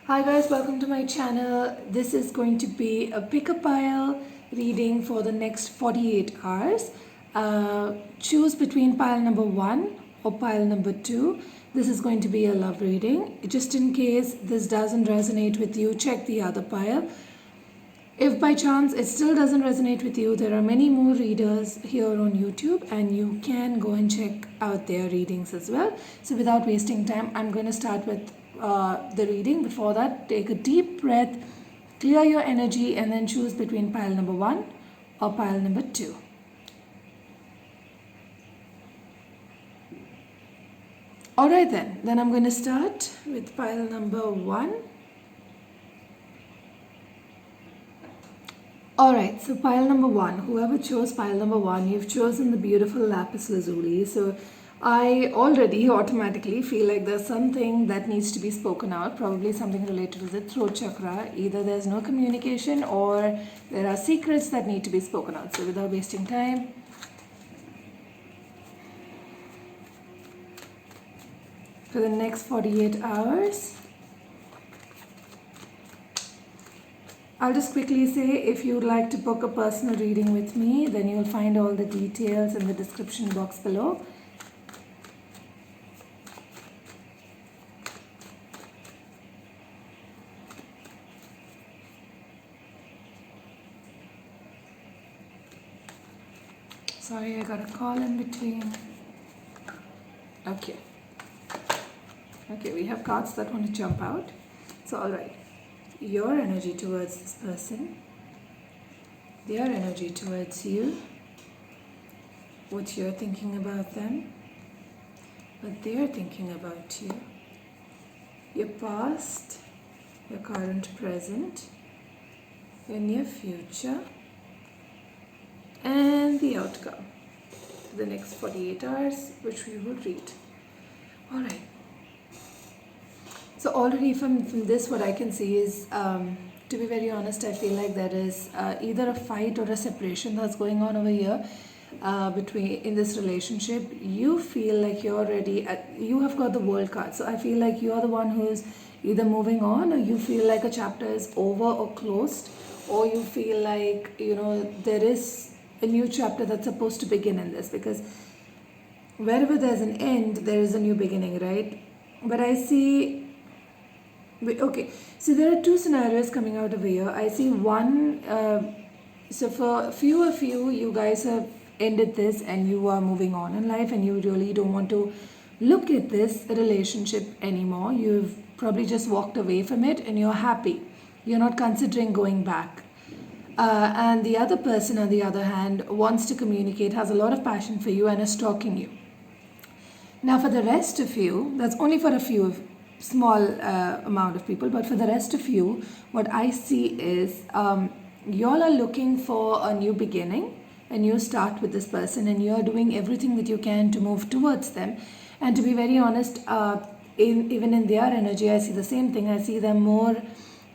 Hi guys, welcome to my channel. This is going to be a pick a pile reading for the next 48 hours. Choose between pile number 1 or pile number 2. This is going to be a love reading. Just in case this doesn't resonate with you, check the other pile. If by chance it still doesn't resonate with you, there are many more readers here on YouTube and you can go and check out their readings as well. So without wasting time, I'm going to start with the reading. Before that, take a deep breath, clear your energy, and then choose between pile number 1 or pile number 2. Alright then I'm going to start with pile number 1. Alright, so pile number 1, whoever chose pile number 1, you've chosen the beautiful lapis lazuli. So I already automatically feel like there's something that needs to be spoken out, probably something related to the throat chakra. Either there's no communication or there are secrets that need to be spoken out. So without wasting time, for the next 48 hours, I'll just quickly say, if you'd like to book a personal reading with me, then you'll find all the details in the description box below. Sorry, I got a call in between. Okay, we have cards that want to jump out. So alright. Your energy towards this person, their energy towards you, what you're thinking about them, what they're thinking about you, your past, your current present, your near future, and the outcome for the next 48 hours, which we will read. Alright. So already from this, what I can see is, to be very honest, I feel like there is either a fight or a separation that's going on over here in this relationship. You feel like you're ready. You have got the world card. So I feel like you're the one who's either moving on, or you feel like a chapter is over or closed, or you feel like, there is a new chapter that's supposed to begin in this, because wherever there's an end, there is a new beginning, right? But I see... Okay, so there are two scenarios coming out over here. I see one, so for a few of you, you guys have ended this and you are moving on in life and you really don't want to look at this relationship anymore. You've probably just walked away from it and you're happy. You're not considering going back. And the other person, on the other hand, wants to communicate, has a lot of passion for you and is stalking you. Now for the rest of you, that's only for a few small amount of people, but for the rest of you, what I see is y'all are looking for a new beginning, a new start with this person, and you're doing everything that you can to move towards them. And to be very honest, even in their energy, I see the same thing. I see them more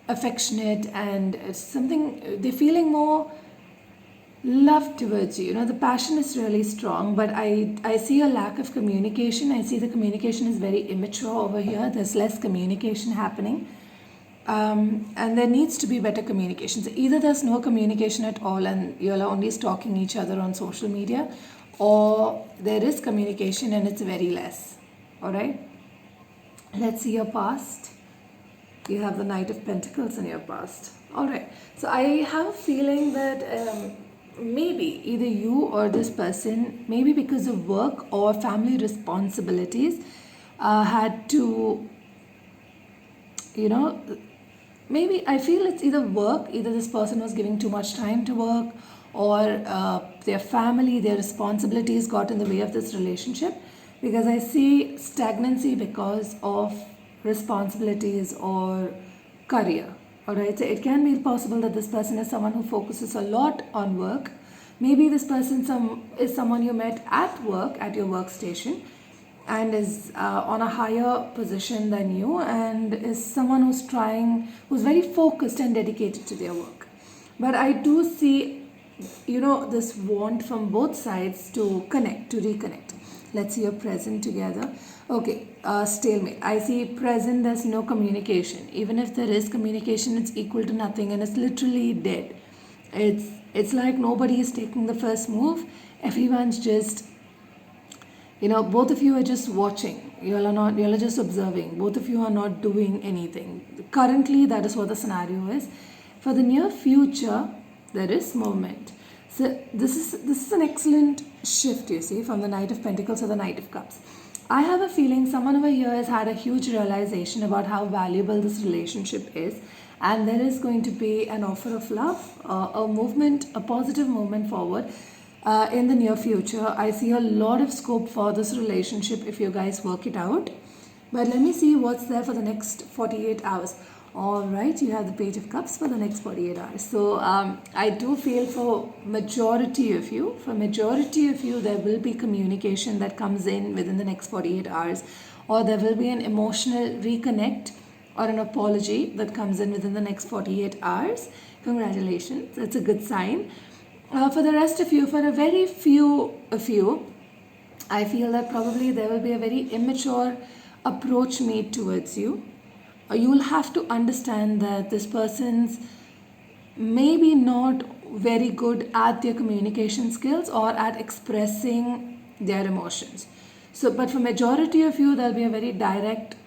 affectionate and they're feeling more love towards you. The passion is really strong, but I see a lack of communication. I see the communication is very immature over here. There's less communication happening, and there needs to be better communication. So either there's no communication at all and you're only stalking each other on social media, or there is communication and it's very less. Alright, let's see your past. You have the Knight of Pentacles in your past. Alright, so I have a feeling that maybe either you or this person, maybe because of work or family responsibilities, had to, maybe I feel it's either work, either this person was giving too much time to work, or their family, their responsibilities got in the way of this relationship, because I see stagnancy because of responsibilities or career. Alright, so it can be possible that this person is someone who focuses a lot on work. Maybe this person is someone you met at work, at your workstation, and is on a higher position than you, and is someone who's very focused and dedicated to their work. But I do see, this want from both sides to connect, to reconnect. Let's see your present together. Okay, stalemate. I see present, there's no communication. Even if there is communication, it's equal to nothing and it's literally dead. It's like nobody is taking the first move. Everyone's just, both of you are just watching. You're just observing. Both of you are not doing anything. Currently, that is what the scenario is. For the near future, there is movement. So this is an excellent shift, you see, from the Knight of Pentacles to the Knight of Cups. I have a feeling someone over here has had a huge realization about how valuable this relationship is, and there is going to be an offer of love, a movement, a positive movement forward in the near future. I see a lot of scope for this relationship if you guys work it out. But let me see what's there for the next 48 hours. All right, you have the Page of Cups for the next 48 hours. So I do feel for majority of you, there will be communication that comes in within the next 48 hours, or there will be an emotional reconnect or an apology that comes in within the next 48 hours. Congratulations, that's a good sign. For the rest of you, for a very few of you, I feel that probably there will be a very immature approach made towards you. You will have to understand that this person's maybe not very good at their communication skills or at expressing their emotions. So, but for majority of you, there'll be a very direct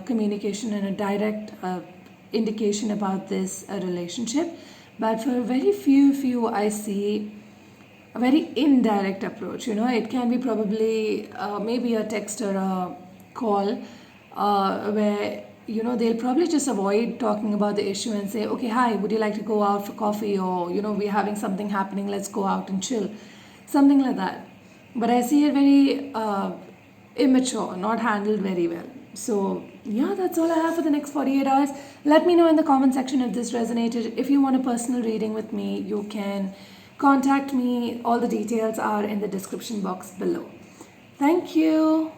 communication and a direct indication about this relationship. But for very few of you, I see a very indirect approach. It can be probably maybe a text or a call where they'll probably just avoid talking about the issue and say, okay, hi, would you like to go out for coffee, or we're having something happening, let's go out and chill, something like that. But I see it very immature, not handled very well. So yeah, that's all I have for the next 48 hours. Let me know in the comment section if this resonated. If you want a personal reading with me, you can contact me. All the details are in the description box below. Thank you.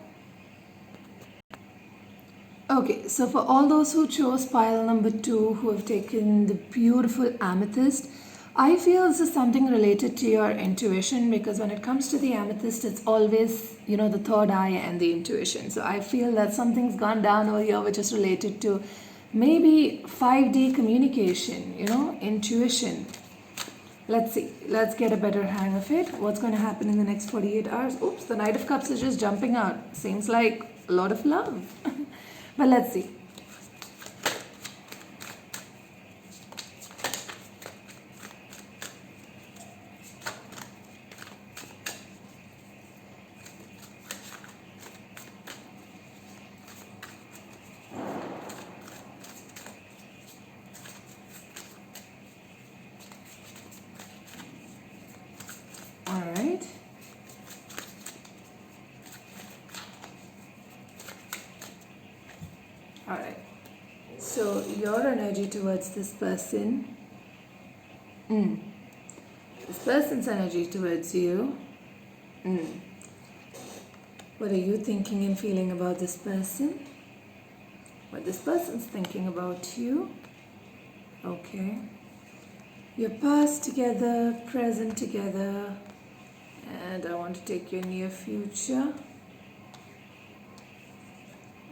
Okay, so for all those who chose pile number 2, who have taken the beautiful amethyst, I feel this is something related to your intuition, because when it comes to the amethyst, it's always, the third eye and the intuition. So I feel that something's gone down over here which is related to maybe 5D communication, intuition. Let's see. Let's get a better hang of it. What's going to happen in the next 48 hours? Oops, the Knight of Cups is just jumping out. Seems like a lot of love. But let's see. All right. All right. So your energy towards this person. This person's energy towards you. What are you thinking and feeling about this person? What this person's thinking about you. Okay. Your past together, present together. And I want to take your near future.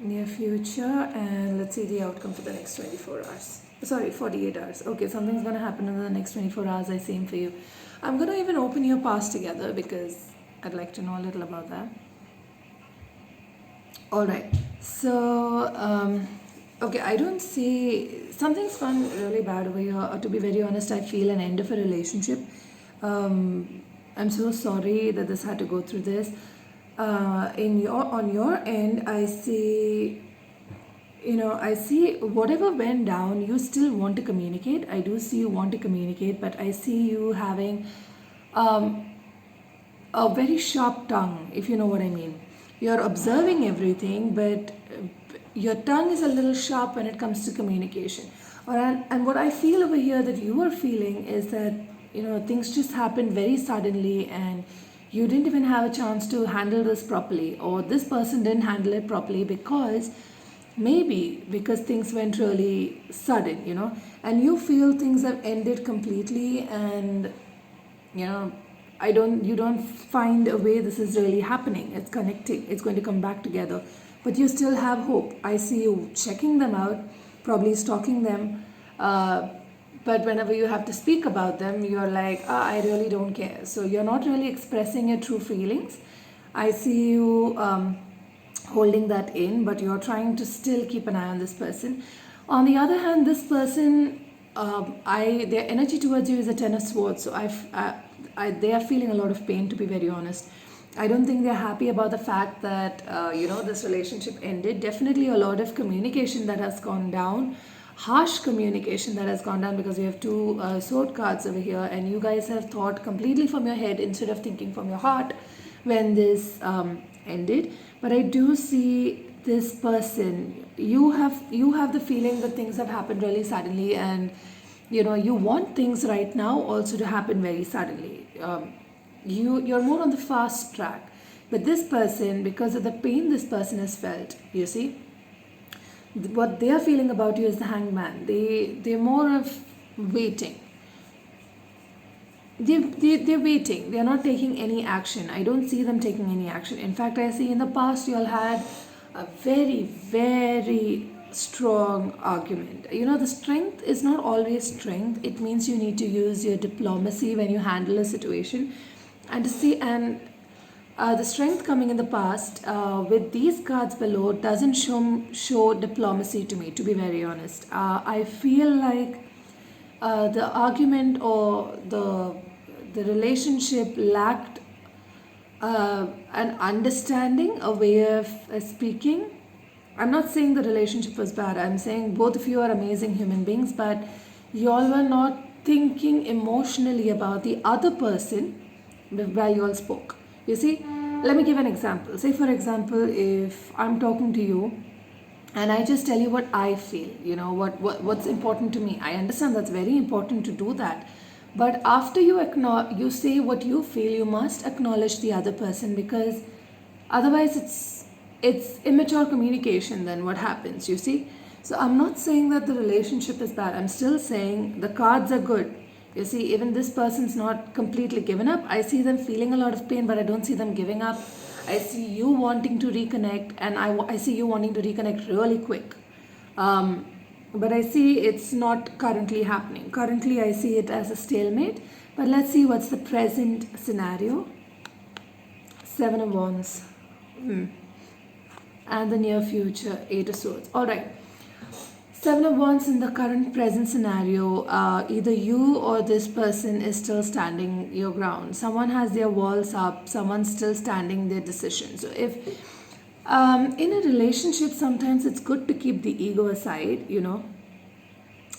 And let's see the outcome for the next 24 hours. Sorry, 48 hours. Okay, something's going to happen in the next 24 hours. I same for you. I'm going to even open your past together because I'd like to know a little about that. All right. So, okay, I don't see... Something's gone really bad over here. Or to be very honest, I feel an end of a relationship. I'm so sorry that this had to go through this. On your end, I see, I see whatever went down, you still want to communicate. I do see you want to communicate, but I see you having a very sharp tongue, if you know what I mean. You're observing everything, but your tongue is a little sharp when it comes to communication. And what I feel over here that you are feeling is that, things just happened very suddenly and you didn't even have a chance to handle this properly, or this person didn't handle it properly because things went really sudden, and you feel things have ended completely, and you don't find a way this is really happening, it's connecting, it's going to come back together, but you still have hope. I see you checking them out, probably stalking them, but whenever you have to speak about them, you're like, I really don't care. So you're not really expressing your true feelings. I see you holding that in, but you're trying to still keep an eye on this person. On the other hand, this person, their energy towards you is a 10 of swords. So they are feeling a lot of pain, to be very honest. I don't think they're happy about the fact that this relationship ended. Definitely a lot of communication that has gone down, harsh communication that has gone down, because we have two sword cards over here, and you guys have thought completely from your head instead of thinking from your heart when this ended. But I do see this person, you have the feeling that things have happened really suddenly, and you want things right now also to happen very suddenly. You're more on the fast track, but this person, because of the pain this person has felt, you see, what they are feeling about you is the hangman. They're more of waiting. They're waiting. They're not taking any action. I don't see them taking any action. In fact, I see in the past you all had a very, very strong argument. The strength is not always strength. It means you need to use your diplomacy when you handle a situation. And the strength coming in the past with these cards below doesn't show diplomacy to me, to be very honest. I feel like the argument or the relationship lacked an understanding, a way of speaking. I'm not saying the relationship was bad. I'm saying both of you are amazing human beings, but you all were not thinking emotionally about the other person while you all spoke. You see, let me give an example. Say, for example, if I'm talking to you and I just tell you what I feel, what's important to me. I understand that's very important to do that. But after you say what you feel, you must acknowledge the other person, because otherwise it's immature communication. Then what happens, you see? So I'm not saying that the relationship is bad. I'm still saying the cards are good. You see, even this person's not completely given up. I see them feeling a lot of pain, but I don't see them giving up. I see you wanting to reconnect, and I see you wanting to reconnect really quick. But I see it's not currently happening. Currently, I see it as a stalemate. But let's see what's the present scenario. 7 of Wands. And the near future, 8 of Swords. Alright. 7 of Wands in the current present scenario, either you or this person is still standing your ground. Someone has their walls up, someone's still standing their decision. So if in a relationship, sometimes it's good to keep the ego aside,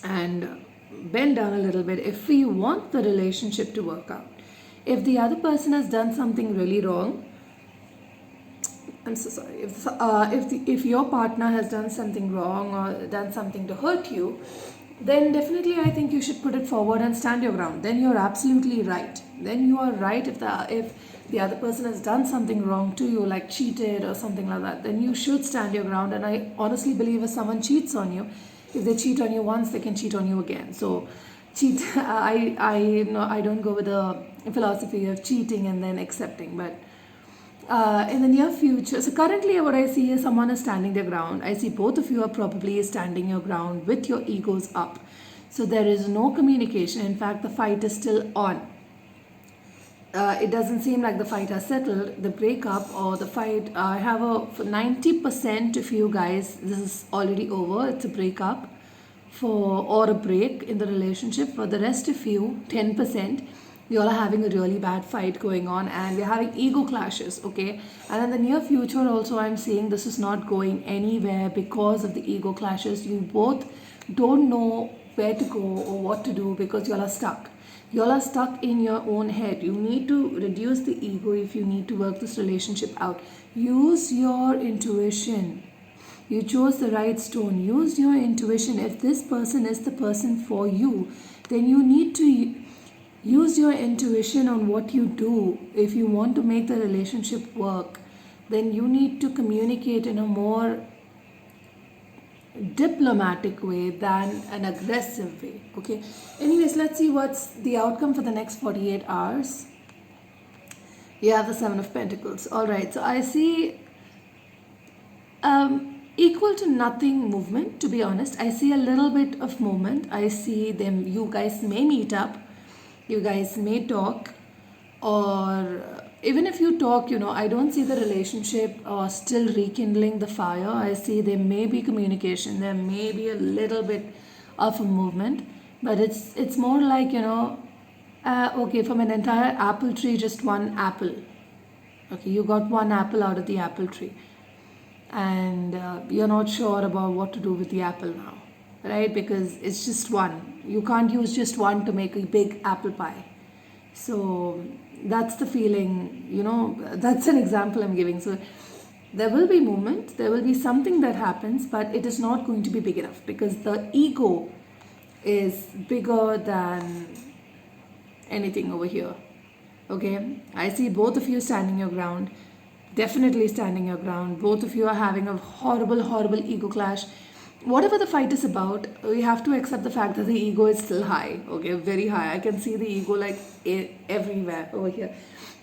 and bend down a little bit if we want the relationship to work out. If the other person has done something really wrong, I'm so sorry. If your partner has done something wrong or done something to hurt you, then definitely I think you should put it forward and stand your ground. Then you're absolutely right. Then you are right. If the other person has done something wrong to you, like cheated or something like that, then you should stand your ground. And I honestly believe if someone cheats on you, if they cheat on you once, they can cheat on you again. So cheat. I don't go with the philosophy of cheating and then accepting, but. In the near future, so currently what I see is someone is standing their ground. I see both of you are probably standing your ground with your egos up. So there is no communication. In fact, the fight is still on. It doesn't seem like the fight has settled. The breakup or the fight, I have for 90% of you guys, this is already over. It's a breakup or a break in the relationship. For the rest of you, 10%. You all are having a really bad fight going on, and we're having ego clashes, okay? And in the near future also, I'm seeing this is not going anywhere because of the ego clashes. You both don't know where to go or what to do because you all are stuck. You all are stuck in your own head. You need to reduce the ego if you need to work this relationship out. Use your intuition. You chose the right stone. Use your intuition. If this person is the person for you, then you need to use your intuition on what you do. If you want to make the relationship work, then you need to communicate in a more diplomatic way than an aggressive way. Okay. Anyways, let's see what's the outcome for the next 48 hours. You have the Seven of Pentacles. All right. So I see equal to nothing movement, to be honest. I see a little bit of movement. I see them, you guys may meet up, you guys may talk, or even if you talk, I don't see the relationship still rekindling the fire. I see there may be communication, there may be a little bit of a movement, but it's more like, okay, from an entire apple tree, just one apple. Okay, you got one apple out of the apple tree, and you're not sure about what to do with the apple now, right? Because it's just one. You can't use just one to make a big apple pie. So that's the feeling, that's an example I'm giving. So there will be movement, there will be something that happens, but it is not going to be big enough because the ego is bigger than anything over here. Okay, I see both of you standing your ground, definitely standing your ground. Both of you are having a horrible, horrible ego clash. Whatever the fight is about, we have to accept the fact that the ego is still high, okay, very high. I can see the ego like everywhere over here.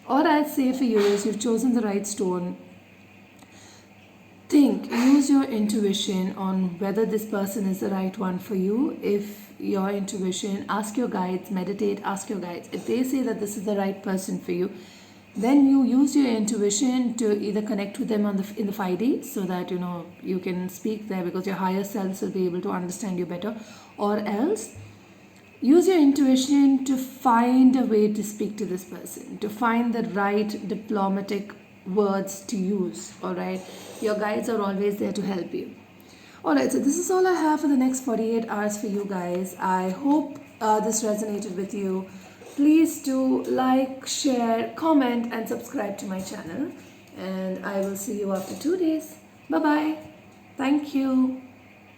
All I'd say for you is you've chosen the right stone. Think, use your intuition on whether this person is the right one for you. If your intuition, ask your guides, meditate, ask your guides. If they say that this is the right person for you, then you use your intuition to either connect with them in the 5D so that you can speak there because your higher selves will be able to understand you better, or else use your intuition to find a way to speak to this person, to find the right diplomatic words to use. All right, your guides are always there to help you. All right, so this is all I have for the next 48 hours for you guys. I hope this resonated with you. Please do like, share, comment, and subscribe to my channel. And I will see you after 2 days. Bye bye. Thank you.